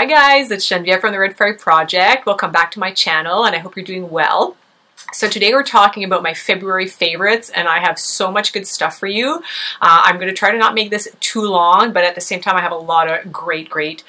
Hi guys, it's Genevieve from the Red Fairy Project. Welcome back to my channel and I hope you're doing well. So today we're talking about my February favorites and I have so much good stuff for you. I'm going to try to not make this too long, but at the same time I have a lot of great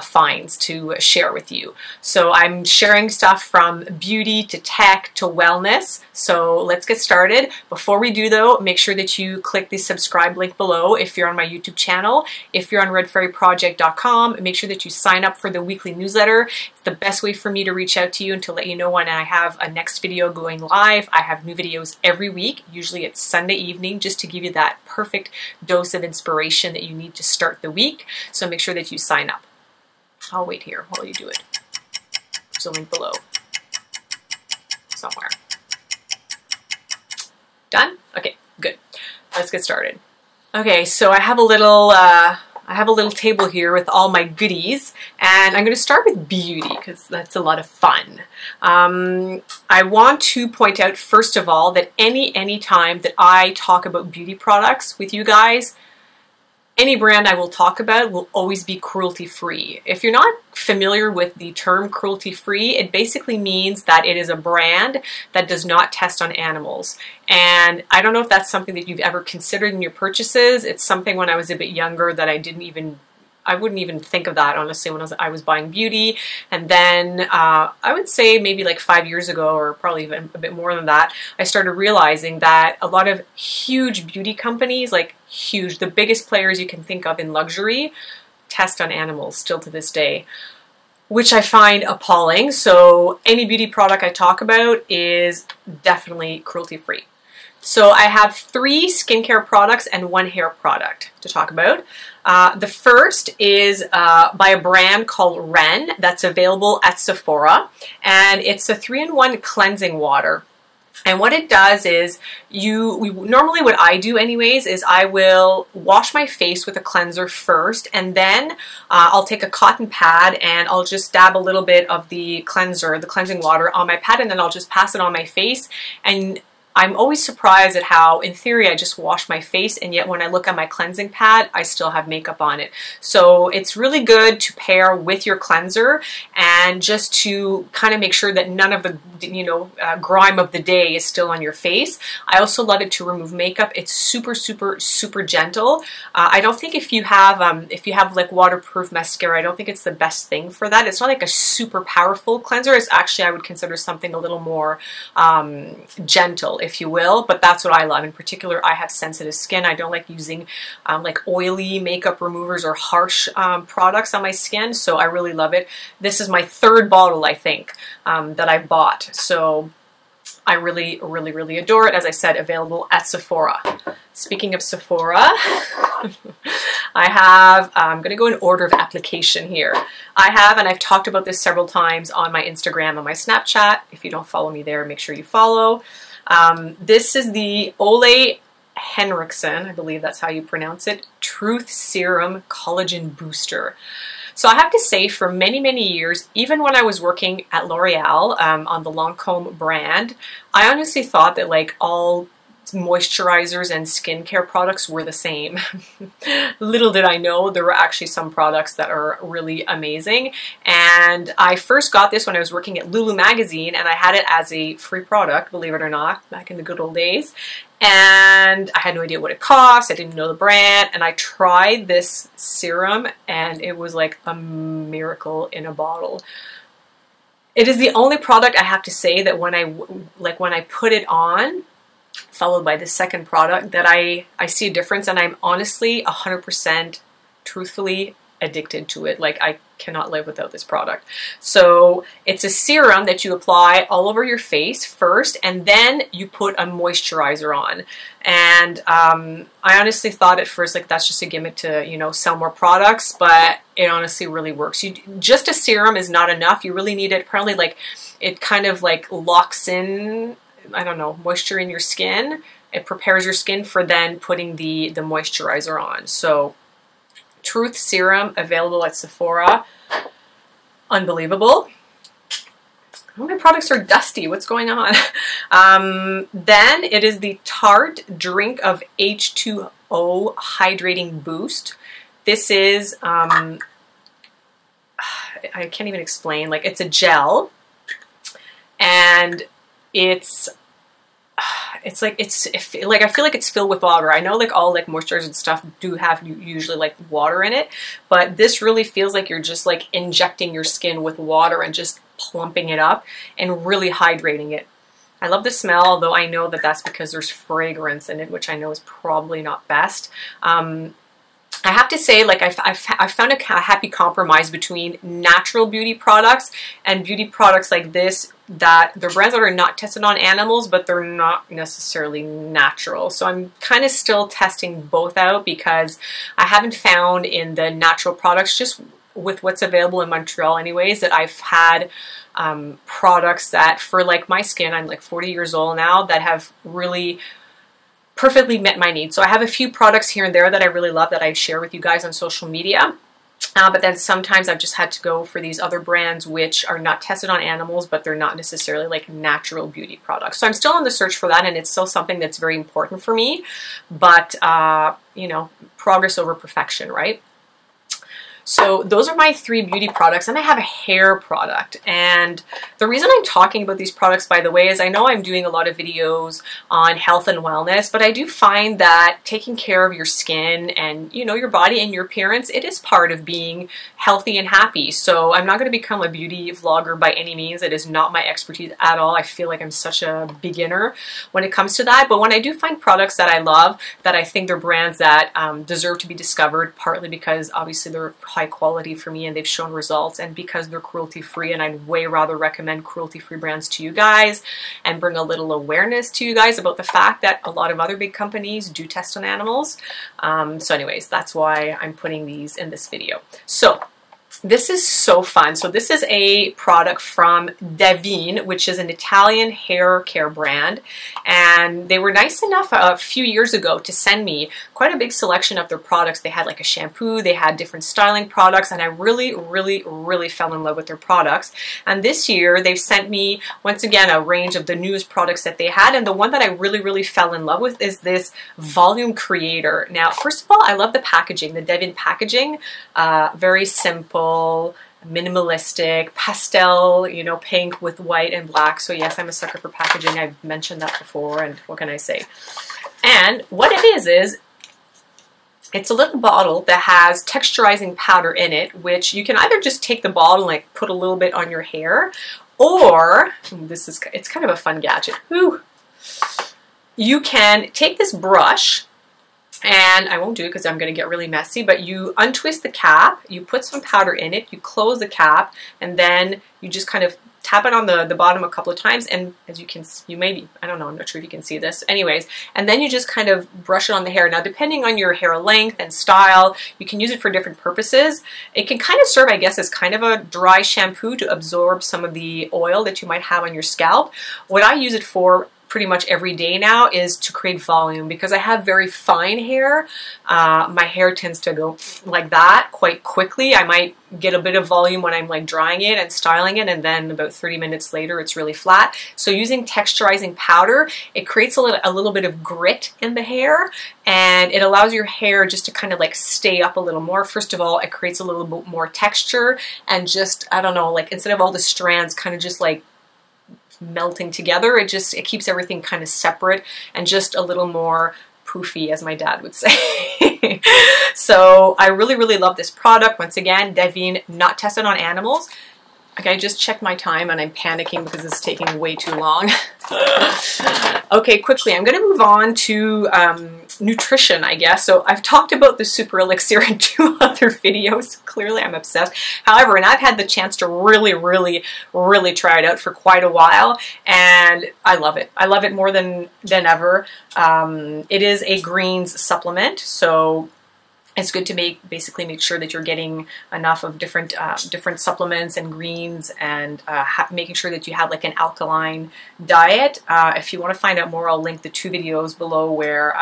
finds to share with you. So I'm sharing stuff from beauty to tech to wellness. So let's get started. Before we do though, make sure that you click the subscribe link below if you're on my YouTube channel. If you're on redfairyproject.com, make sure that you sign up for the weekly newsletter. It's the best way for me to reach out to you and to let you know when I have a next video going live. I have new videos every week. Usually it's Sunday evening, just to give you that perfect dose of inspiration that you need to start the week. So make sure that you sign up. I'll wait here while you do it. There's a link below somewhere. Done? Okay, good. Let's get started. Okay, so I have a little table here with all my goodies, and I'm going to start with beauty because that's a lot of fun. I want to point out first of all that any time that I talk about beauty products with you guys, any brand I will talk about will always be cruelty-free. If you're not familiar with the term cruelty-free, it basically means that it is a brand that does not test on animals. And I don't know if that's something that you've ever considered in your purchases. It's something when I was a bit younger that I wouldn't even think of that, honestly, when I was buying beauty. And then I would say maybe like 5 years ago, or probably even a bit more than that, I started realizing that a lot of huge beauty companies, like huge, the biggest players you can think of in luxury, test on animals still to this day, which I find appalling. So any beauty product I talk about is definitely cruelty-free. So I have 3 skincare products and 1 hair product to talk about. The first is by a brand called Ren that's available at Sephora, and it's a 3-in-1 cleansing water. And what it does is, normally what I do anyways is I will wash my face with a cleanser first, and then I'll take a cotton pad and I'll just dab a little bit of the cleanser, the cleansing water on my pad, and then I'll just pass it on my face. And I'm always surprised at how, in theory, I just wash my face, and yet when I look at my cleansing pad, I still have makeup on it. So it's really good to pair with your cleanser, and just to kind of make sure that none of the, grime of the day is still on your face. I also love it to remove makeup. It's super gentle. I don't think if you have like waterproof mascara, I don't think it's the best thing for that. It's not like a super powerful cleanser. It's actually, I would consider something a little more gentle, if you will, but that's what I love. In particular, I have sensitive skin. I don't like using like oily makeup removers or harsh products on my skin, so I really love it. This is my 3rd bottle, I think, that I bought, so I really adore it. As I said, available at Sephora. Speaking of Sephora, I'm going to go in order of application here. And I've talked about this several times on my Instagram and my Snapchat. If you don't follow me there, make sure you follow. This is the Ole Henriksen, I believe that's how you pronounce it, Truth Serum Collagen Booster. So I have to say, for many years, even when I was working at L'Oreal on the Lancôme brand, I honestly thought that like all moisturizers and skincare products were the same. Little did I know there were actually some products that are really amazing. And I first got this when I was working at Lulu magazine, and I had it as a free product, believe it or not, back in the good old days. And I had no idea what it cost. I didn't know the brand, and I tried this serum and it was like a miracle in a bottle. It is the only product, I have to say, that when I put it on, followed by the second product, that I see a difference, and I'm honestly 100% truthfully addicted to it. Like, I cannot live without this product. So it's a serum that you apply all over your face first, and then you put a moisturizer on. And I honestly thought at first, like, that's just a gimmick to, sell more products, but it honestly really works. Just a serum is not enough. You really need it. Apparently, like, it kind of like locks in, I don't know, moisture in your skin. It prepares your skin for then putting the moisturizer on. So Truth Serum, available at Sephora. Unbelievable. All my products are dusty. What's going on? Then it is the Tarte Drink of H2O Hydrating Boost. This is I can't even explain. Like, it's a gel, and it's like I feel like it's filled with water. I know like all like moisturizers and stuff do have usually like water in it, but this really feels like you're just like injecting your skin with water and just plumping it up and really hydrating it. I love the smell, although I know that that's because there's fragrance in it, which I know is probably not best. I have to say, like, I've found a happy compromise between natural beauty products and beauty products like this, that they're brands that are not tested on animals, but they're not necessarily natural. So I'm kind of still testing both out, because I haven't found in the natural products, just with what's available in Montreal anyways, that I've had products that for like my skin, I'm like 40 years old now, that have really perfectly met my needs. So I have a few products here and there that I really love that I share with you guys on social media. But then sometimes I've just had to go for these other brands which are not tested on animals, but they're not necessarily like natural beauty products. So I'm still on the search for that, and it's still something that's very important for me. But, you know, progress over perfection, right? So those are my 3 beauty products, and I have a hair product. And the reason I'm talking about these products, by the way, is I know I'm doing a lot of videos on health and wellness, but I do find that taking care of your skin and, you know, your body and your appearance, it is part of being healthy and happy. So I'm not going to become a beauty vlogger by any means. It is not my expertise at all. I feel like I'm such a beginner when it comes to that. But when I do find products that I love, that I think they're brands that deserve to be discovered, partly because obviously they're high quality for me and they've shown results, and because they're cruelty free, and I'd way rather recommend cruelty free brands to you guys and bring a little awareness to you guys about the fact that a lot of other big companies do test on animals. So anyways, that's why I'm putting these in this video. So this is so fun. So this is a product from Davine, which is an Italian hair care brand. And they were nice enough a few years ago to send me quite a big selection of their products. They had like a shampoo, they had different styling products, and I really, really, really fell in love with their products. And this year they've sent me, once again, a range of the newest products that they had. And the one that I really, really fell in love with is this Volume Creator. Now, first of all, I love the packaging, the Davine packaging, very simple, minimalistic, pastel, you know, pink with white and black. So yes, I'm a sucker for packaging. I've mentioned that before, and what can I say? And what it is it's a little bottle that has texturizing powder in it, which you can either just take the bottle and like put a little bit on your hair, or it's kind of a fun gadget. Whew. You can take this brush, and I won't do it because I'm going to get really messy, but you untwist the cap, you put some powder in it, you close the cap, and then you just kind of tap it on the bottom a couple of times, and as you can, I don't know, I'm not sure if you can see this. Anyways, and then you just kind of brush it on the hair. Now, depending on your hair length and style, you can use it for different purposes. It can kind of serve, I guess, as kind of a dry shampoo to absorb some of the oil that you might have on your scalp. What I use it for pretty much every day now is to create volume, because I have very fine hair. My hair tends to go like that quite quickly. I might get a bit of volume when I'm like drying it and styling it, and then about 30 minutes later it's really flat. So using texturizing powder, it creates a little bit of grit in the hair, and it allows your hair just to kind of like stay up a little more. First of all, it creates a little bit more texture, and just, I don't know, like instead of all the strands kind of just like melting together, it keeps everything kind of separate and just a little more poofy, as my dad would say. So I really, really love this product. Once again, Davine, not tested on animals. Okay, I just checked my time and I'm panicking because it's taking way too long. Okay, quickly, I'm going to move on to nutrition, I guess. So I've talked about the super elixir in 2 other videos. Clearly, I'm obsessed. However, and I've had the chance to really, really, really try it out for quite a while, and I love it. I love it more than ever. It is a greens supplement, so it's good to basically make sure that you're getting enough of different supplements and greens, and making sure that you have like an alkaline diet. If you want to find out more, I'll link the 2 videos below where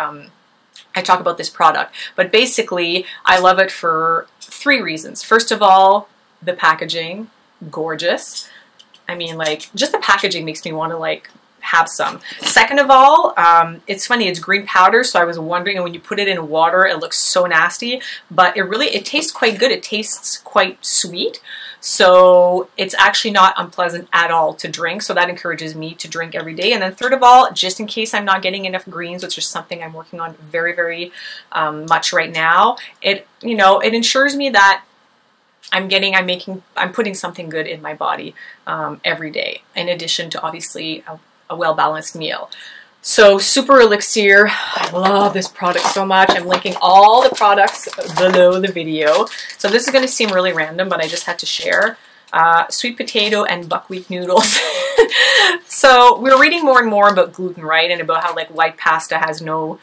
I talk about this product. But basically, I love it for 3 reasons. First of all, the packaging, gorgeous. I mean, like, just the packaging makes me want to like have some. Second of all, it's funny, it's green powder, so I was wondering, and when you put it in water, it looks so nasty, but it tastes quite good. It tastes quite sweet. So it's actually not unpleasant at all to drink. So that encourages me to drink every day. And then third of all, just in case I'm not getting enough greens, which is something I'm working on very, very much right now, it ensures me that I'm putting something good in my body every day, in addition to obviously a well-balanced meal. So Super Elixir, I love this product so much. I'm linking all the products below the video. So this is going to seem really random, but I just had to share. Sweet potato and buckwheat noodles. So we're reading more and more about gluten, right? And about how like white pasta has no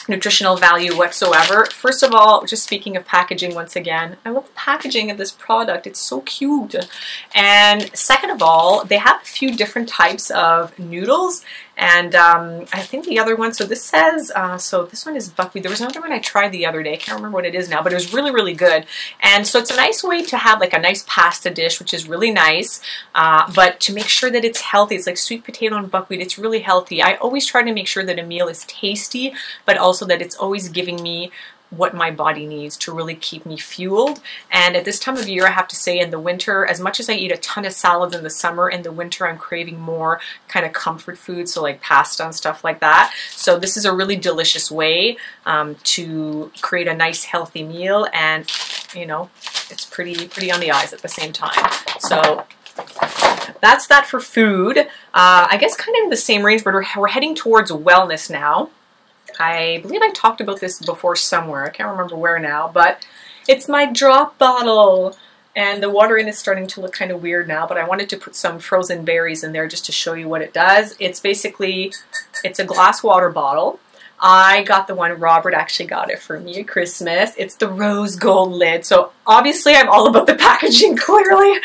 nutritional value whatsoever. First of all, just speaking of packaging once again, I love the packaging of this product. It's so cute. And second of all, they have a few different types of noodles. And I think the other one, so this says, so this one is buckwheat. There was another one I tried the other day. I can't remember what it is now, but it was really, really good. And so it's a nice way to have like a nice pasta dish, which is really nice, but to make sure that it's healthy. It's like sweet potato and buckwheat. It's really healthy. I always try to make sure that a meal is tasty, but also that it's always giving me what my body needs to really keep me fueled. And at this time of year, I have to say, in the winter, as much as I eat a ton of salads in the summer, in the winter I'm craving more kind of comfort food, so like pasta and stuff like that. So this is a really delicious way to create a nice healthy meal, and you know, it's pretty on the eyes at the same time. So that's that for food. I guess kind of in the same range, but we're heading towards wellness now. I believe I talked about this before somewhere. I can't remember where now, but it's my drop bottle. And the water in is starting to look kind of weird now, but I wanted to put some frozen berries in there just to show you what it does. It's basically, it's a glass water bottle. I got the one, Robert actually got it for me at Christmas. It's the rose gold lid. So obviously I'm all about the packaging, clearly.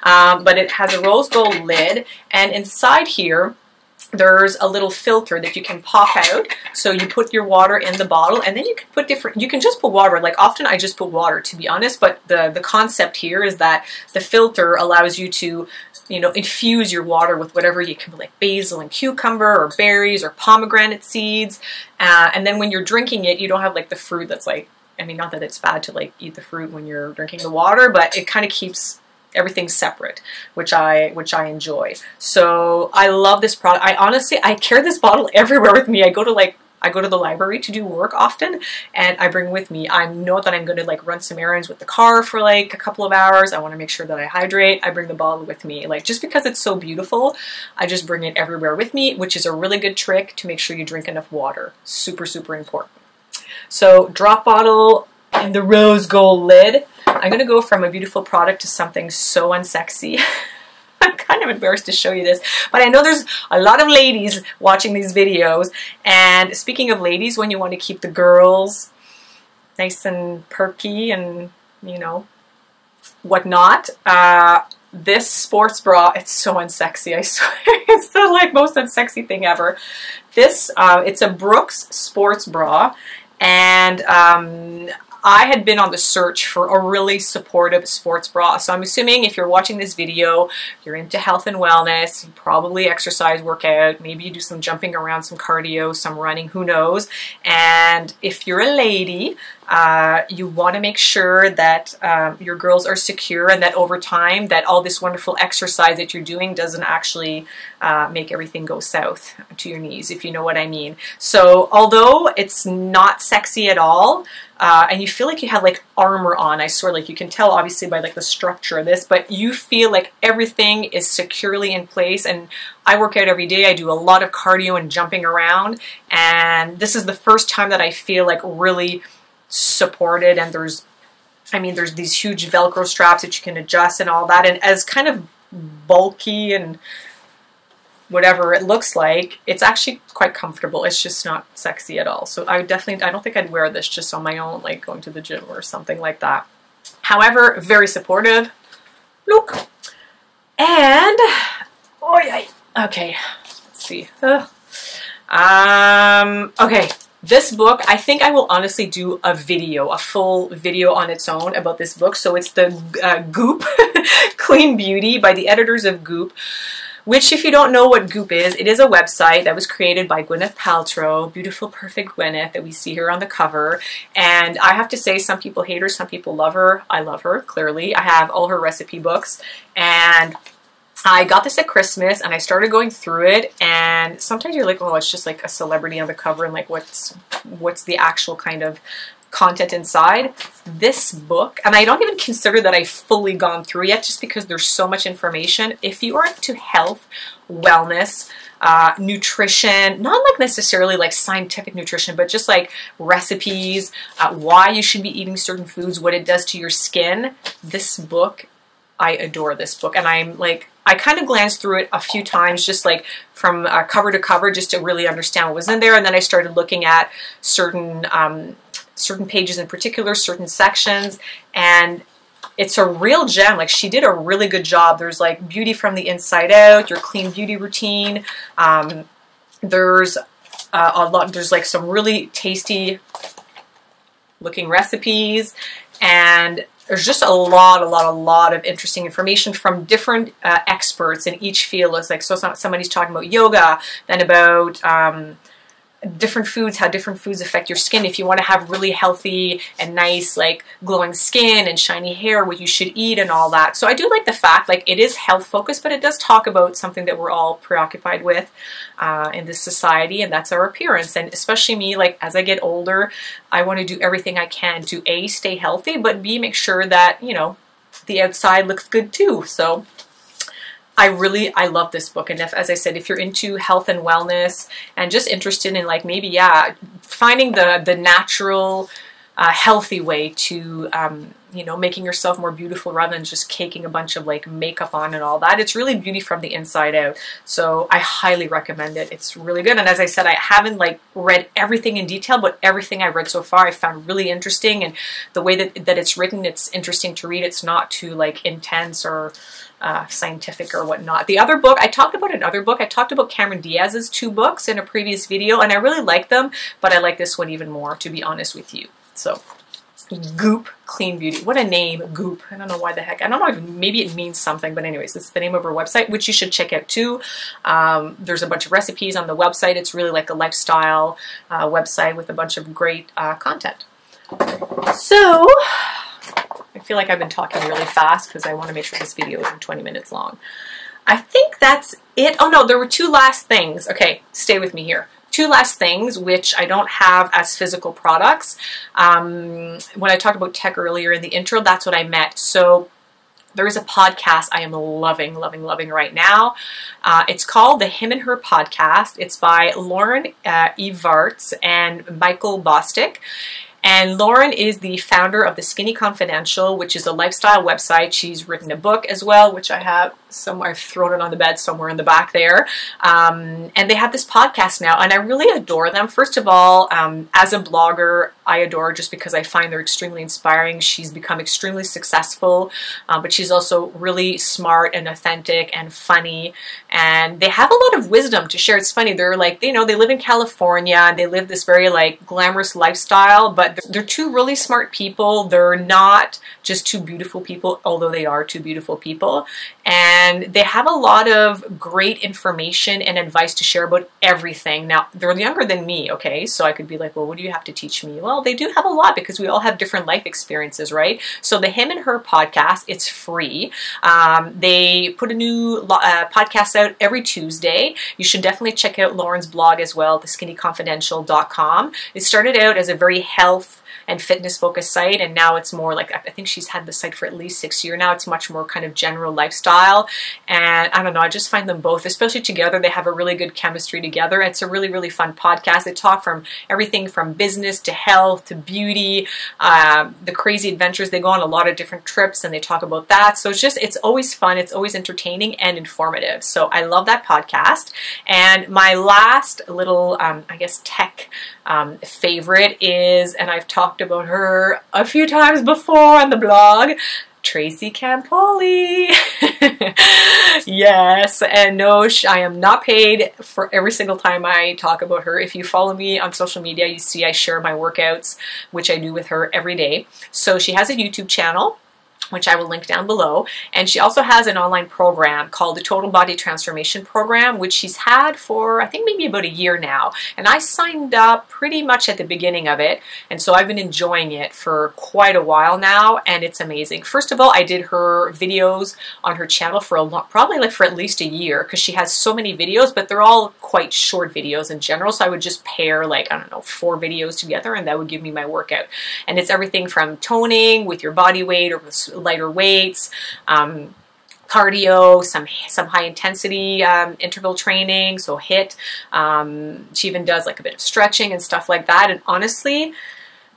But it has a rose gold lid, and inside here, there's a little filter that you can pop out. So you put your water in the bottle, and then you can put you can just put water. Like often I just put water, to be honest, but the concept here is that the filter allows you to, you know, infuse your water with whatever you can, like basil and cucumber or berries or pomegranate seeds. And then when you're drinking it, you don't have like the fruit that's like, I mean, not that it's bad to like eat the fruit when you're drinking the water, but it kind of keeps everything separate, which I enjoy. So I love this product. I carry this bottle everywhere with me. I go to the library to do work often, and I bring with me. I know that I'm going to like run some errands with the car for like a couple of hours. I want to make sure that I hydrate. I bring the bottle with me. Like just because it's so beautiful, I just bring it everywhere with me, which is a really good trick to make sure you drink enough water. Super, super important. So drop bottle and the rose gold lid. I'm going to go from a beautiful product to something so unsexy. I'm kind of embarrassed to show you this, but I know there's a lot of ladies watching these videos. And speaking of ladies, when you want to keep the girls nice and perky and, you know, whatnot, this sports bra, it's so unsexy, I swear. It's the like most unsexy thing ever. This, it's a Brooks sports bra, and I had been on the search for a really supportive sports bra. So I'm assuming if you're watching this video, you're into health and wellness, you probably exercise, workout, maybe you do some jumping around, some cardio, some running, who knows. And if you're a lady, you want to make sure that your girls are secure, and that over time that all this wonderful exercise that you're doing doesn't actually make everything go south to your knees, if you know what I mean. So although it's not sexy at all, and you feel like you have like armor on, I swear, like you can tell obviously by like the structure of this, but you feel like everything is securely in place. And I work out every day. I do a lot of cardio and jumping around, and this is the first time that I feel like really supported. And there's these huge Velcro straps that you can adjust and all that. And as kind of bulky and whatever it looks like, it's actually quite comfortable. It's just not sexy at all. So I don't think I'd wear this just on my own, like going to the gym or something like that. However, very supportive. Look. And, oh yeah, okay, let's see. Okay, this book, I think I will honestly do a full video on its own about this book. So it's the Goop, Clean Beauty, by the editors of Goop. which if you don't know what Goop is, it is a website that was created by Gwyneth Paltrow, beautiful, perfect Gwyneth that we see here on the cover. And I have to say, some people hate her, some people love her. I love her, clearly. I have all her recipe books, and I got this at Christmas and I started going through it, and sometimes you're like, oh, it's just like a celebrity on the cover, and like what's the actual kind of content inside. This book, and I don't even consider that I've fully gone through yet just because there's so much information. If you are into health, wellness, nutrition, not like necessarily like scientific nutrition, but just like recipes, why you should be eating certain foods, what it does to your skin, this book, I adore this book. And I'm like, I kind of glanced through it a few times, just like from cover to cover, just to really understand what was in there. And then I started looking at certain pages in particular, certain sections, and it's a real gem. Like, she did a really good job. There's like beauty from the inside out, your clean beauty routine. There's there's like some really tasty looking recipes, and there's just a lot of interesting information from different experts in each field. It's like, so somebody's talking about yoga, then about different foods, how different foods affect your skin. If you want to have really healthy and nice, like glowing skin and shiny hair, what you should eat and all that. So I do like the fact, like, it is health focused, but it does talk about something that we're all preoccupied with in this society, and that's our appearance. And especially me, like, as I get older, I want to do everything I can to A, stay healthy, but B, make sure that, you know, the outside looks good too. So I love this book. And if, as I said, if you're into health and wellness and just interested in, like, maybe, yeah, finding the natural, healthy way to, you know, making yourself more beautiful rather than just caking a bunch of like makeup on and all that. It's really beauty from the inside out. So I highly recommend it. It's really good. And as I said, I haven't like read everything in detail, but everything I've read so far I found really interesting. And the way that it's written, it's interesting to read. It's not too like intense or scientific or whatnot. The other book, I talked about another book. I talked about Cameron Diaz's 2 books in a previous video, and I really like them, but I like this one even more, to be honest with you. So, Goop Clean Beauty. What a name, Goop. I don't know why the heck. I don't know if maybe it means something, but anyways, it's the name of her website, which you should check out too. There's a bunch of recipes on the website. It's really like a lifestyle website with a bunch of great content. So, I feel like I've been talking really fast because I want to make sure this video isn't 20 minutes long. I think that's it. Oh no, there were 2 last things. Okay, stay with me here. 2 last things, which I don't have as physical products. When I talked about tech earlier in the intro, that's what I meant. So there is a podcast I am loving right now. It's called the Him and Her Podcast. It's by Lauren Evarts and Michael Bostic. And Lauren is the founder of The Skinny Confidential, which is a lifestyle website. She's written a book as well, which I have somewhere. I've thrown it on the bed somewhere in the back there. And they have this podcast now, and I really adore them. First of all, as a blogger, I adore her just because I find they're extremely inspiring. She's become extremely successful, but she's also really smart and authentic and funny. And they have a lot of wisdom to share. It's funny. They're like, you know, they live in California, and they live this very like glamorous lifestyle, but they're 2 really smart people. They're not just 2 beautiful people, although they are 2 beautiful people. And they have a lot of great information and advice to share about everything. Now, they're younger than me, okay? So I could be like, well, what do you have to teach me? Well, they do have a lot because we all have different life experiences, right? So the Him and Her Podcast, it's free. They put a new podcast out every Tuesday. You should definitely check out Lauren's blog as well, theskinnyconfidential.com. It started out as a very health and fitness focused site, and now it's more like, I think she's had the site for at least 6 years now. It's much more kind of general lifestyle, and I don't know, I just find them both, especially together, they have a really good chemistry together. It's a really fun podcast. They talk from everything from business to health to beauty, the crazy adventures. They go on a lot of different trips and they talk about that. So it's always fun, it's always entertaining and informative. So I love that podcast. And my last little I guess tech favorite is, and I've talked about her a few times before on the blog, Tracy Campoli. Yes, and no, I am not paid for every single time I talk about her. If you follow me on social media, you see I share my workouts, which I do with her every day. So she has a YouTube channel which I will link down below. And she also has an online program called the Total Body Transformation Program, which she's had for I think maybe about a year now. And I signed up pretty much at the beginning of it. And so I've been enjoying it for quite a while now, and it's amazing. First of all, I did her videos on her channel for a lot, probably like for at least a year, because she has so many videos, but they're all quite short videos in general. So I would just pair like, I don't know, 4 videos together, and that would give me my workout. And it's everything from toning with your body weight or with lighter weights, cardio, some high intensity interval training, so HIIT. She even does like a bit of stretching and stuff like that. And honestly,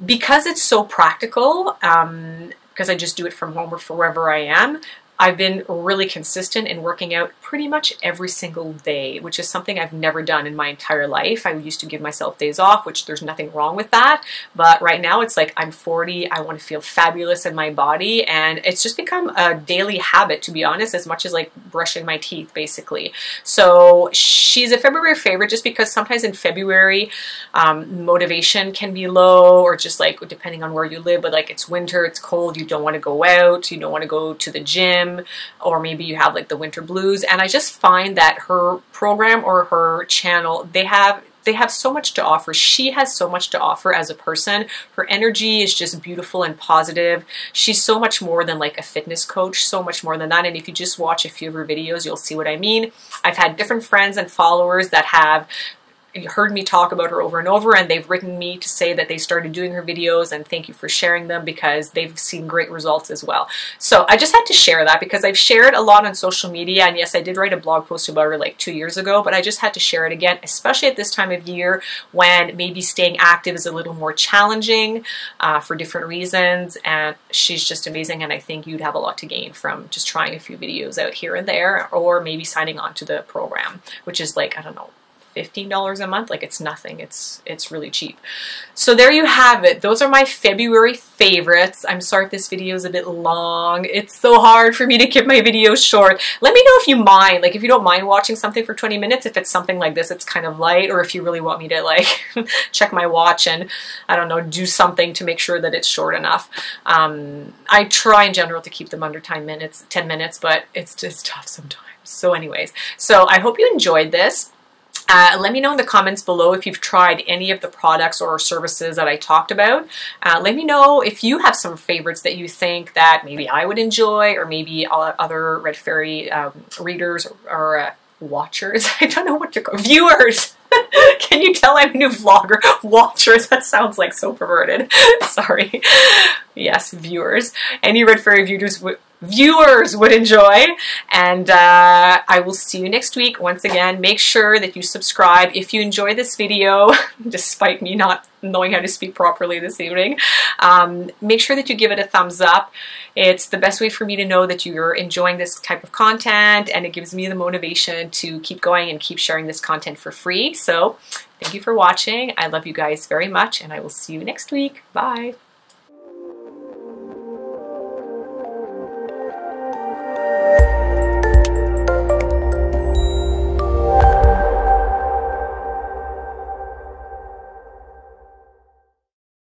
because it's so practical, because I just do it from home or wherever I am, I've been really consistent in working out pretty much every single day, which is something I've never done in my entire life. I used to give myself days off, which there's nothing wrong with that. But right now it's like I'm 40, I want to feel fabulous in my body, and it's just become a daily habit, to be honest, as much as like brushing my teeth, basically. So she's a February favorite just because sometimes in February motivation can be low, or just like depending on where you live, but like it's winter, it's cold, you don't want to go out, you don't want to go to the gym, or maybe you have like the winter blues. And I just find that her program or her channel, they have so much to offer. She has so much to offer as a person. Her energy is just beautiful and positive. She's so much more than like a fitness coach, so much more than that. And if you just watch a few of her videos, you'll see what I mean. I've had different friends and followers that have heard me talk about her over and over, and they've written me to say that they started doing her videos, and thank you for sharing them because they've seen great results as well. So I just had to share that because I've shared a lot on social media, and yes, I did write a blog post about her like 2 years ago, but I just had to share it again, especially at this time of year when maybe staying active is a little more challenging for different reasons. And she's just amazing, and I think you'd have a lot to gain from just trying a few videos out here and there, or maybe signing on to the program, which is like, I don't know, $15 a month. Like, it's nothing. It's really cheap. So there you have it. Those are my February favorites. I'm sorry if this video is a bit long. It's so hard for me to keep my videos short. Let me know if you mind, like if you don't mind watching something for 20 minutes, if it's something like this, it's kind of light, or if you really want me to like check my watch and, I don't know, do something to make sure that it's short enough. I try in general to keep them under 10 minutes, but it's just tough sometimes. So anyways, so I hope you enjoyed this. Let me know in the comments below if you've tried any of the products or services that I talked about. Let me know if you have some favorites that you think that maybe I would enjoy, or maybe other Red Fairy readers or watchers. I don't know what to call viewers. Can you tell I'm a new vlogger? Watchers, that sounds like so perverted. Sorry. Yes, viewers. Any Red Fairy viewers would enjoy. And I will see you next week. Once again, make sure that you subscribe if you enjoy this video, despite me not knowing how to speak properly this evening. Make sure that you give it a thumbs up. It's the best way for me to know that you're enjoying this type of content, and it gives me the motivation to keep going and keep sharing this content for free. So thank you for watching. I love you guys very much, and I will see you next week. Bye.